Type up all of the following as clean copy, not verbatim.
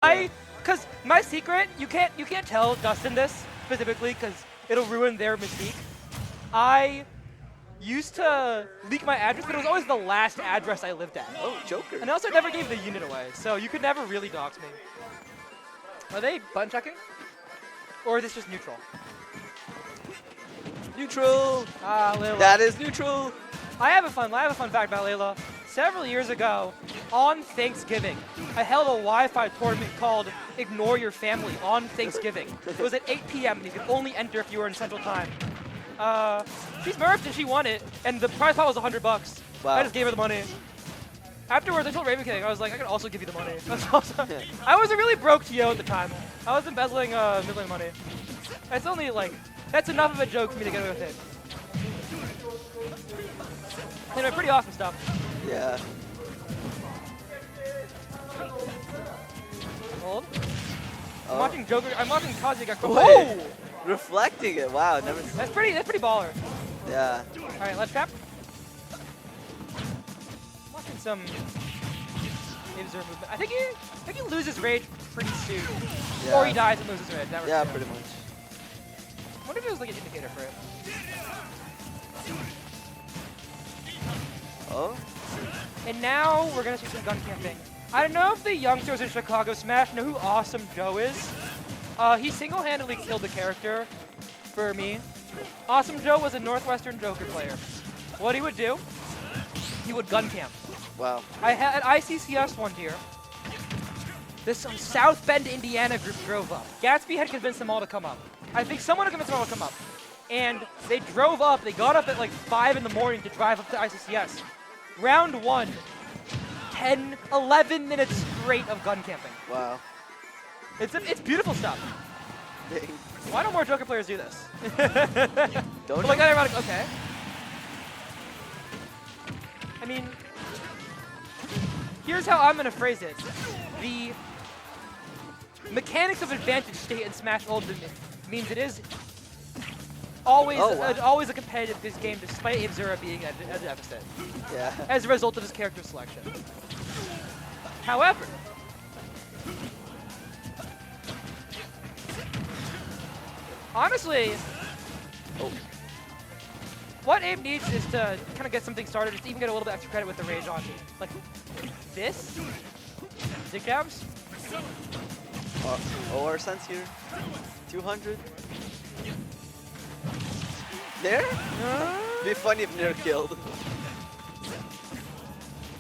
Cause my secret, you can't tell Dustin this specifically, cause it'll ruin their mystique. I used to leak my address, but it was always the last address I lived at. Oh, Joker. And I also never gave the unit away, so you could never really dox me. Are they button checking? Or is this just neutral? Neutral. Ah, Layla. That is neutral. I have a fun fact about Layla. Several years ago, on Thanksgiving, I held a Wi-Fi tournament called Ignore Your Family on Thanksgiving. It was at 8 p.m. and you could only enter if you were in Central Time. She smurfed and she won it, and the prize pot was $100. Wow. I just gave her the money. Afterwards, I told Raven King, I was like, I can also give you the money. I was a really broke TO at the time. I was embezzling middling money. It's only like, that's enough of a joke for me to get away with it. Anyway, pretty awesome stuff. Yeah. Hold. Oh. I'm watching Joker. I'm watching Kazuya get crushed. Whoa! Reflecting it. Wow. Never. That's pretty baller. Yeah. All right, let's trap. Watching some abezura movement. I think he loses rage pretty soon, Yeah. or he dies and loses rage. That Yeah, works too. pretty much. I wonder if it was like an indicator for it. Oh. And now we're gonna see some gun camping. I don't know if the youngsters in Chicago Smash know who Awesome Joe is. He single-handedly killed the character for me. Awesome Joe was a Northwestern Joker player. What he would do, he would gun camp. Wow. I had ICCS one year. This South Bend, Indiana group drove up. Gatsby had convinced them all to come up. I think someone had convinced them all to come up. And they drove up, they got up at like 5 in the morning to drive up to ICCS. Round 1, 10, 11 minutes straight of gun camping. Wow. It's beautiful stuff. Dang. Why don't more Joker players do this? Don't Like that ironic, okay. I mean, here's how I'm gonna phrase it. The mechanics of advantage state in Smash Ultimate means it is always always a competitive this game despite abezura being a deficit. Yeah. As a result of his character selection. However, honestly, what Abe needs is to kind of get something started, just even get a little bit extra credit with the rage on. Like this, zig jabs. OR sense here. 200. There? Be funny if Nair killed.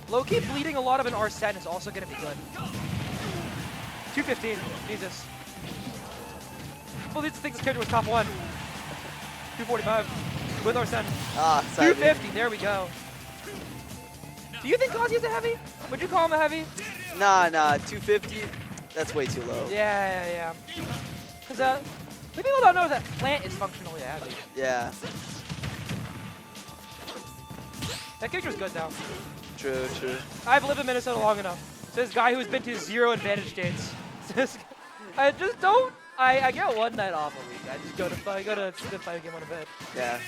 Low-key bleeding a lot of an Arsene is also going to be good. 215, Jesus. Well, these think this character was top 1. 245 with Arsene. Ah, sorry. 250, there we go. Do you think Kazuya's a heavy? Would you call him a heavy? Nah, 250. That's way too low. Yeah. Because the people don't know that Plant is functionally a heavy. Yeah. That character's good though. True. I've lived in Minnesota long enough. Says guy who's been to 0 advantage states. I just don't. I get one night off a week. I just go to fight a game on a bed. Yeah.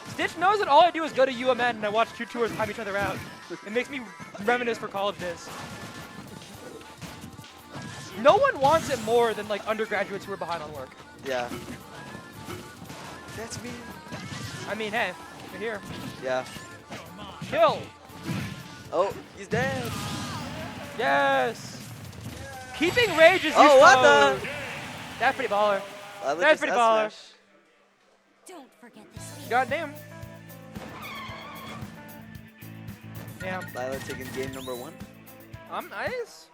Stitch knows that all I do is go to UMN and I watch 2 tours time each other out. It makes me reminisce for college days. No one wants it more than like undergraduates who are behind on work. Yeah. That's me. I mean, hey, you're here. Yeah. Kill. Oh, he's dead. Yes. Keeping rage is Oh, what the? That's pretty baller. That's pretty baller. Don't forget this. Goddamn. Damn. Layla taking game number 1. I'm nice.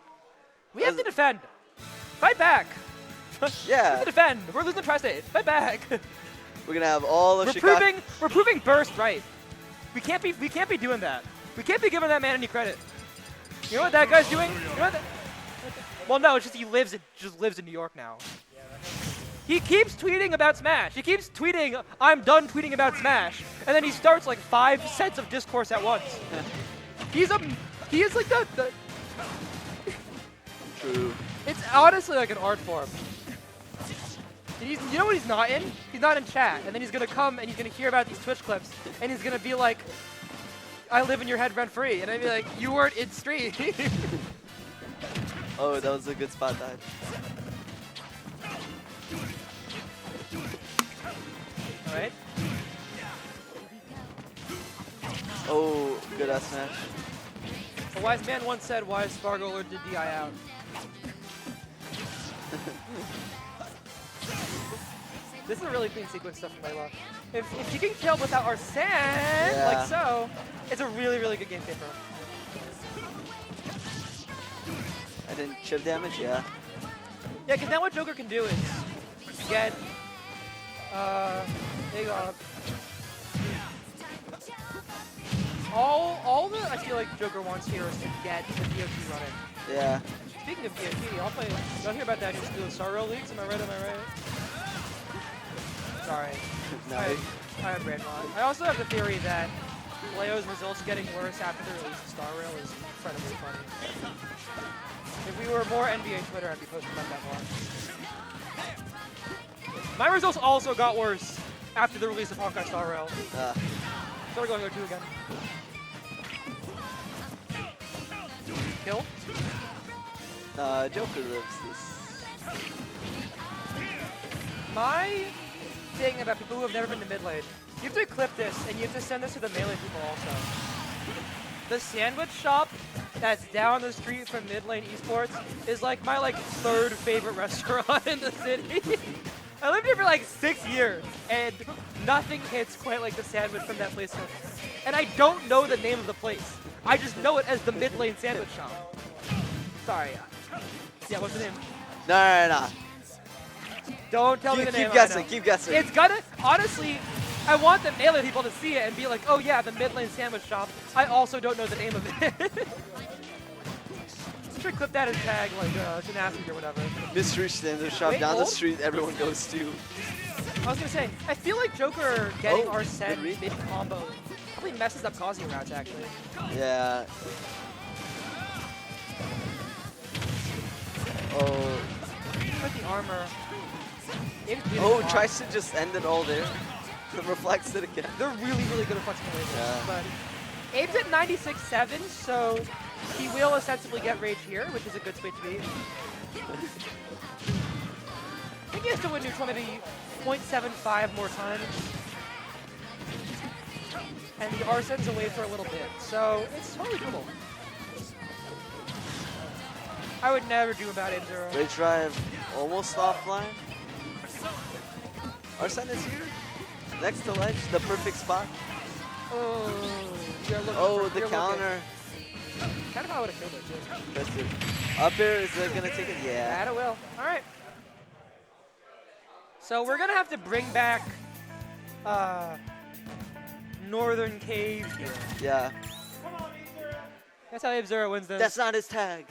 We have to defend. Fight back. We Yeah. have to defend. We're losing Tri-State. Fight back. We're gonna have all of We're Chicago. proving burst right. We can't be doing that. We can't be giving that man any credit. You know what that guy's doing? You know what well, no, it's just he just lives in New York now. He keeps tweeting about Smash. He keeps tweeting, "I'm done tweeting about Smash," and then he starts like 5 sets of discourse at once. He is like the. True. It's honestly like an art form. You know what he's not in? He's not in chat. And then he's going to come and he's going to hear about these Twitch clips. And he's going to be like, I live in your head rent free. And I'd be like, you weren't in stream. Oh, that was a good spot dive. Alright. Oh, good ass smash. A wise man once said, why is Spargo learned to DI out? This is a really clean sequence stuff from layla. If you can kill without Arsene, like so, it's a really, really good game state for him. I didn't chip damage, yeah. Yeah, because now what Joker can do is get big up. All that I feel like Joker wants here is to get the DOT running. Yeah. Speaking of DOT, I'll play. Y'all hear about that new school of Star Rail leagues? Am I right? Sorry. No. I have brain rot. I also have the theory that Leo's results getting worse after the release of Star Rail is incredibly funny. If we were more NBA Twitter, I'd be posting about that more. My results also got worse after the release of Honkai Star Rail. So we're going to go 2 again. Kill? Joker lives this. My thing about people who have never been to mid lane, you have to clip this and you have to send this to the melee people also. The sandwich shop that's down the street from mid lane esports is like my 3rd favorite restaurant in the city. I lived here for 6 years and nothing hits quite like the sandwich from that place. And I don't know the name of the place. I just know it as the mid lane sandwich shop. Sorry. Yeah, what's the name? No. Don't tell me the name. Keep guessing. It's gonna, honestly, I want the melee people to see it and be like, oh yeah, the mid lane sandwich shop. I also don't know the name of it. Should clip that as tag, gymnastics or whatever. Mystery sandwich shop down the street everyone goes to. I was gonna say, I feel like Joker getting Arsene mid-combo probably messes up Kazuya routes, actually. Yeah. Oh. With the armor. Oh, tries to just end it all there. Reflects it again. They're really, really good at flexing away. Yeah. But Abe's at 96.7, so he will ostensibly get rage here, which is a good spot to be. I think he has to win neutral maybe 0.75 more times. And the Arsene's away for a little bit, so it's totally doable. I would never do about abezura. Rage drive almost offline. Arsene is here. Next to ledge, the perfect spot. Oh, The counter. Kind of how I would have killed it, too. Impressive. Up air, is it going to take it? Yeah. That it will. All right. So we're going to have to bring back Northern Cave here. Yeah. That's how abezura wins this. That's not his tag.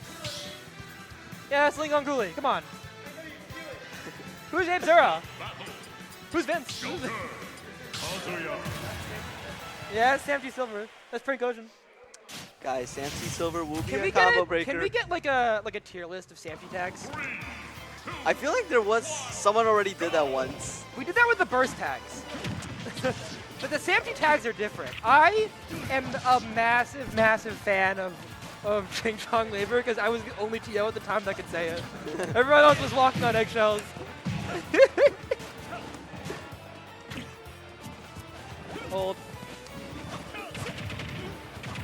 Yeah, it's Lingonguli. Come on. Who's abezura? Who's Vince? Yeah, it's Sam G. Silver. That's Prank Ocean. Guys, Samsy Silver will be Can a we combo get breaker. Can we get like a tier list of Samsy tags? I feel like there was someone already did that once. We did that with the burst tags. But the Samsy tags are different. I am a massive, massive fan of Ching Chong Labor because I was the only TO at the time that could say it. Everyone else was walking on eggshells. Hold.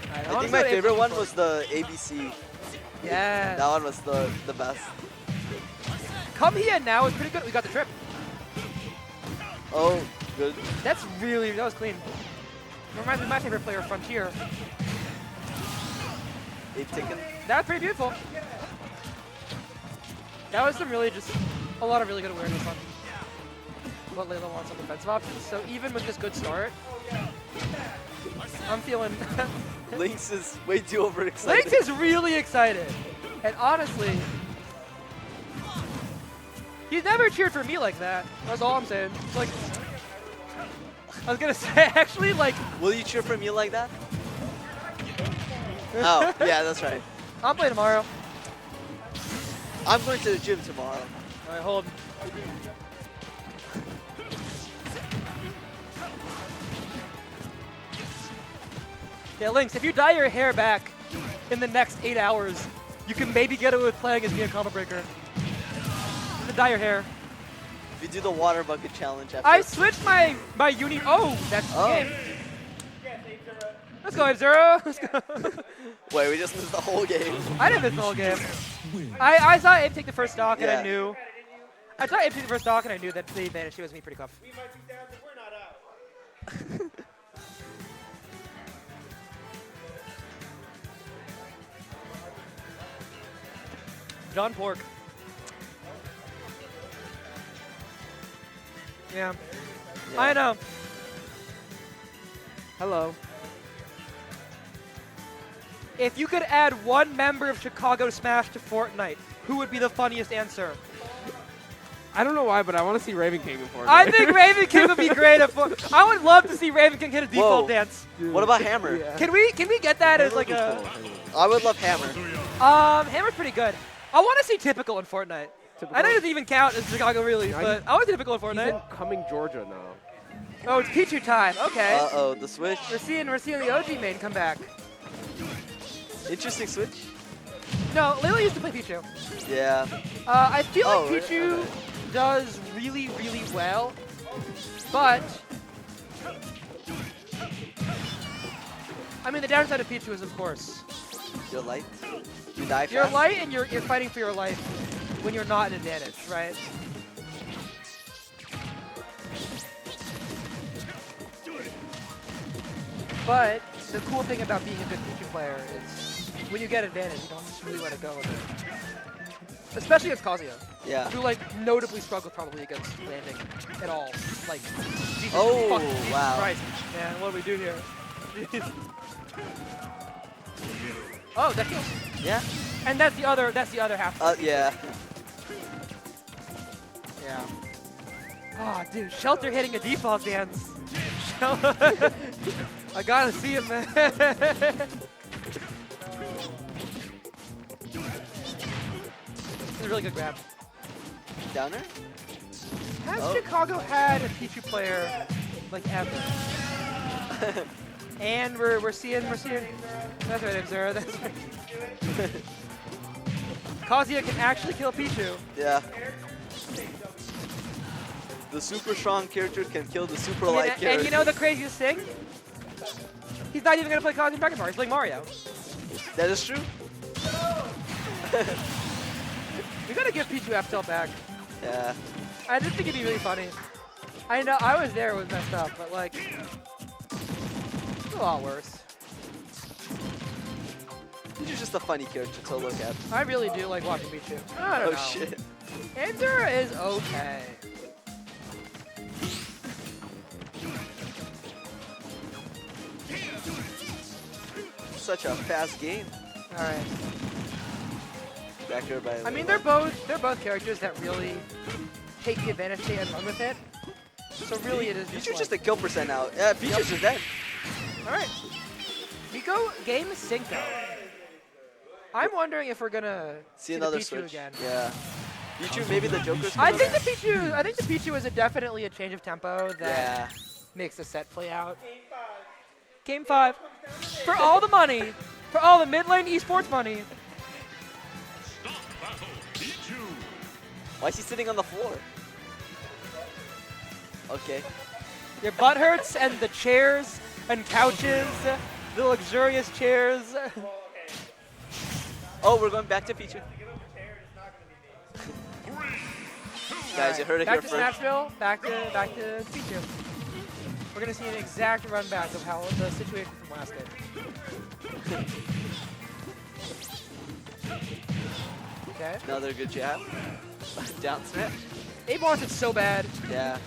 Right, I think my favorite one was the ABC. Yeah. That one was the best. Come here now is pretty good. We got the trip. Oh, good. That was clean. Reminds me of my favorite player, Frontier. Ape taken. That's pretty beautiful. That was a lot of really good awareness on what layla wants on defensive options. So even with this good start, I'm feeling... Lynx is way too overexcited. Lynx is really excited. And honestly, he's never cheered for me like that. That's all I'm saying. It's like, I was going to say, actually, like... Will you cheer for me like that? Oh, yeah, that's right. I'm playing tomorrow. I'm going to the gym tomorrow. All right, hold. Yeah, Lynx, if you dye your hair back in the next 8 hours, You can maybe get away with playing as me a combo breaker. To dye your hair. If you do the water bucket challenge after. I switched my uni. Oh, that's the game. Let's go, abezura. Let's go. Wait, we just missed the whole game. I didn't miss the whole game. I saw Abe take the first stock, and I Yeah. knew. I saw Abe take the first stock, and I knew that the advantage was me pretty tough. We might be down, but we're not out. John Pork. Yeah. I know. Hello. If you could add one member of Chicago Smash to Fortnite, who would be the funniest answer? I don't know why, but I want to see Raven King in Fortnite. I think Raven King would be great at Fortnite. I would love to see Raven King hit a default Whoa. dance. What about Hammer? Yeah. Can we get that as like a? I would love Hammer. Hammer's pretty good. I want to see typical in Fortnite. I know it doesn't even count as Chicago really, No, but I want typical in He's in Fortnite. Coming Georgia now. Oh, it's Pichu time. Okay. Uh-oh, the switch. We're seeing the OG main come back. Interesting switch. No, Layla used to play Pichu. Yeah. I feel Oh, like Pichu okay. does really, really well, but I mean the downside of Pichu is, of course, You're light. You die you're fast. light and you're fighting for your life when you're not an advantage, right? But the cool thing about being a good Pichu player is when you get advantage, you don't really let it go with it. Especially against Kazuya, Yeah. who like notably struggles probably against landing at all. Like, Jesus Oh, fucking Jesus wow. Christ, man, what do we do here? Jeez. Oh, that kills. Yeah. And that's the other half. Yeah. Yeah. Oh, dude, Shelter hitting a default dance. I gotta see him, man. It's a really good grab. Downer? Has Oh. Chicago had a Pichu player like ever? And we're seeing. That's right, abezura. That's right. Kazuya can actually kill Pichu. Yeah. The super strong character can kill the super And, light and character. you know the craziest thing? He's not even gonna play Kazuya in Dragon Ball. He's playing Mario. That is true. We gotta give Pichu F tilt back. Yeah. I just think it'd be really funny. I know I was there, it was messed up, but like, it's a lot worse. He's just a funny character to look at. I really do like watching Pichu. I don't Oh know. shit. abezura is okay. Such a fast game. All right. Back here by I mean, they're both characters that really take the advantage state and run with it. So really, it is Pichu's just just like, a kill percent now. Yeah, Pichu's just dead. all right. We go game Cinco. I'm wondering if we're gonna See the another Pichu switch. again. Yeah. Pichu, maybe the Joker's I coming think the back. Pichu is definitely a change of tempo that Yeah. makes the set play out. Game 5. For all the money, for all the mid lane esports money. Why is he sitting on the floor? Okay. Your butt hurts and the chairs and couches, the luxurious chairs. Oh, we're going back to Pichu. Guys, you heard it Back here to first. Smashville, back to Pichu. We're gonna see an exact run back of how the situation from last game. Okay. Another good jab. Down smash. Abe wants it so bad, Yeah.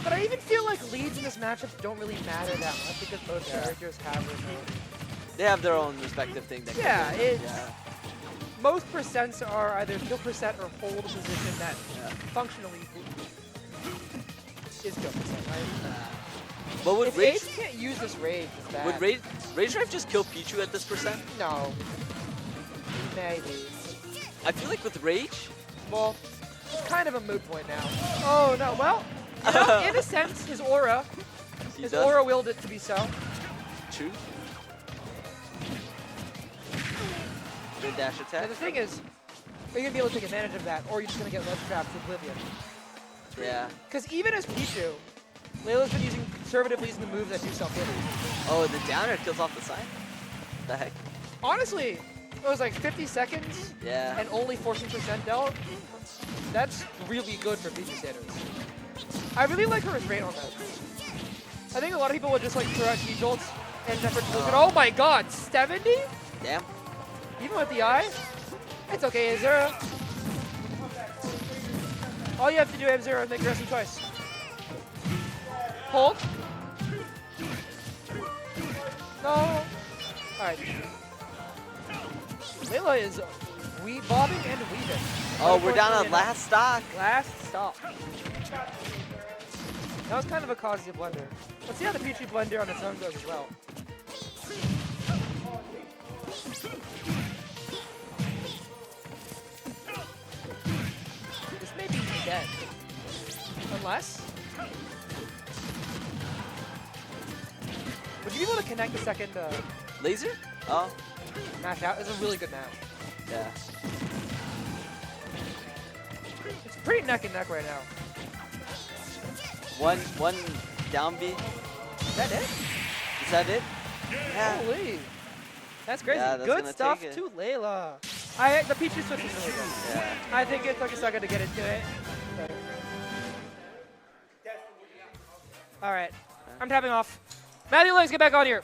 but I even feel like leads in this matchup don't really matter that much because both characters have their own. They have their own respective thing. That Yeah, can do. it's Yeah. most percents are either kill percent or hold a position that Yeah. functionally is kill percent, right? But would If Rage, Ace can't use this rage, it's bad. would Rage Drive just kill Pichu at this percent? No. Maybe. I feel like with Rage, Well, it's kind of a moot point now. Oh no, well, you know, in a sense, his aura willed it to be so. True. Good dash And attack. the thing is, are you going to be able to take advantage of that, or are you just going to get ledge trapped to oblivion? Yeah. Because even as Pichu, Layla's been conservatively using the moves that do self-hitting. Oh, the downer kills off the side? The heck? Honestly, it was like 50 seconds Yeah. and only 14% dealt. That's really good for Pichu standards. I really like her restraint on that. I think a lot of people would just like throw out E-jolts and effort to look at, oh my god, 70? Damn. Even with the eye? It's okay, Azura. All you have to do, abezura, is make your wrestling choice. Hold. No. Alright. Layla is bobbing and weaving. Oh, we're down Unfortunately on last stock. Last stop. That was kind of a Kazuya blunder. Let's see how the Pichu blunder on its own goes as well. This may be dead. Unless... Would you be able to connect the second Laser? Oh, mash out? It's a really good mash. yeah. It's pretty neck and neck right now. One down B. Is that it? Is that it? Yeah. Holy. That's crazy. Yeah, that's Good gonna stuff take it. to Layla. The Pichu switch is really good. Yeah. I think it took a second to get into it. All right. I'm tapping off. Matthew, let's get back on here.